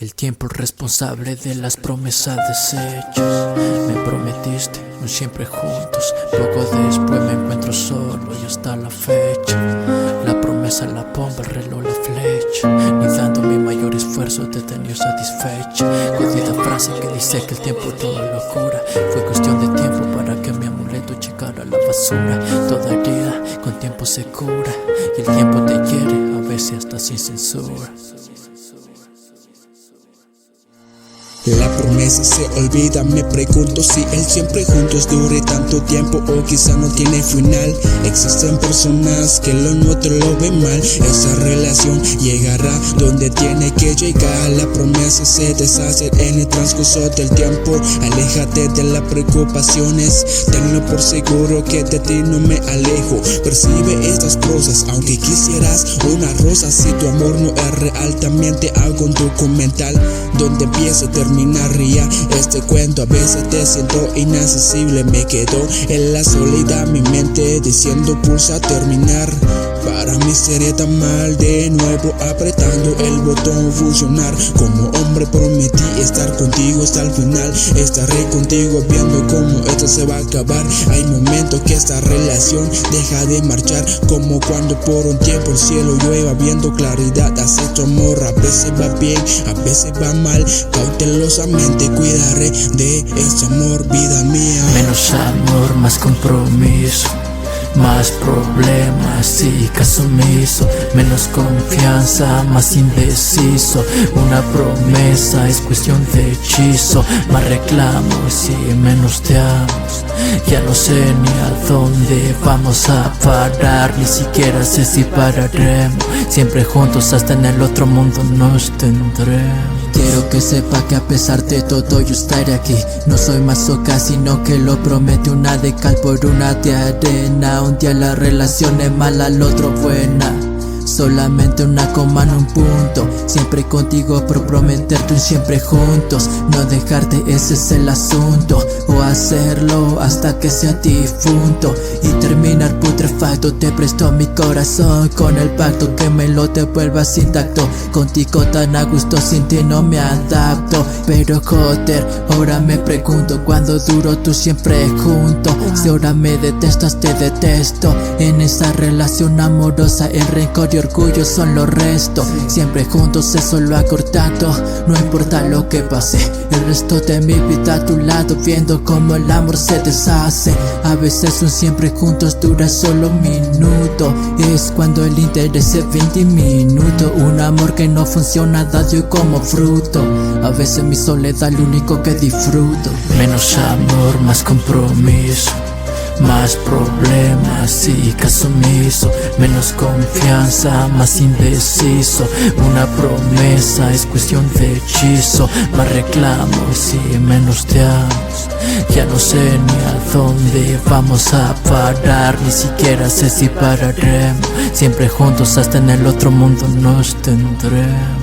El tiempo es responsable de las promesas deshechas. Me prometiste un siempre juntos. Poco después me encuentro solo y hasta la fecha la promesa la bomba, el reloj la flecha. Ni dando mi mayor esfuerzo te he tenido satisfecha. Jodida frase que dice que el tiempo todo lo cura. Fue cuestión de tiempo para que mi amuleto llegara a la basura. Toda herida con tiempo se cura y el tiempo te hiere, a veces hasta sin censura. La promesa se olvida, me pregunto si el siempre juntos dure tanto tiempo o quizá no tiene final. Existen personas que lo nuestro lo ven mal. Esa relación llegará donde tiene que llegar. La promesa se deshace en el transcurso del tiempo. Aléjate de las preocupaciones, tenlo por seguro que de ti no me alejo. Percibe estas cosas, aunque quisieras una rosa. Si tu amor no es real, también te hago un documental donde empieza a terminaría este cuento. A veces te siento inaccesible, me quedo en la soledad, mi mente diciendo pulsa terminar. Para mí sería tan mal de nuevo apretando el botón fusionar. Como hombre prometí estar contigo hasta el final. Estaré contigo viendo cómo esto se va a acabar. Hay momentos que esta relación deja de marchar, como cuando por un tiempo el cielo llueva viendo claridad. Así tu amor a veces va bien, a veces va mal. Cautelosamente cuidaré de este amor, vida mía. Menos amor, más compromiso, más problemas y caso omiso. Menos confianza, más indeciso. Una promesa es cuestión de hechizo. Más reclamos y menos te amo. Ya no sé ni a dónde vamos a parar, ni siquiera sé si pararemos. Siempre juntos hasta en el otro mundo nos tendremos. Quiero que sepa que a pesar de todo yo estaré aquí. No soy masoca, sino que lo promete. Una de cal por una de arena. Un día la relación es mala, al otro buena. Solamente una coma en un punto. Siempre contigo por prometerte un siempre juntos. No dejarte, ese es el asunto. O hacerlo hasta que sea difunto y terminar putrefacto. Te presto mi corazón con el pacto que me lo devuelvas intacto. Contigo tan a gusto, sin ti no me adapto. Pero joder, ahora me pregunto cuándo duro tú siempre junto. Si ahora me detestas, te detesto. En esa relación amorosa el rencor y orgullo son los restos. Siempre juntos, eso lo ha cortado. No importa lo que pase, el resto de mi vida a tu lado, viendo cómo el amor se deshace. A veces un siempre juntos dura solo un minuto. Es cuando el interés es 20 minutos. Un amor que no funciona da yo como fruto. A veces mi soledad lo único que disfruto. Menos amor, más compromiso, más problemas y caso omiso. Menos confianza, más indeciso. Una promesa es cuestión de hechizo. Más reclamos y menos te amo. Ya no sé ni a dónde vamos a parar, ni siquiera sé si pararemos. Siempre juntos hasta en el otro mundo nos tendremos.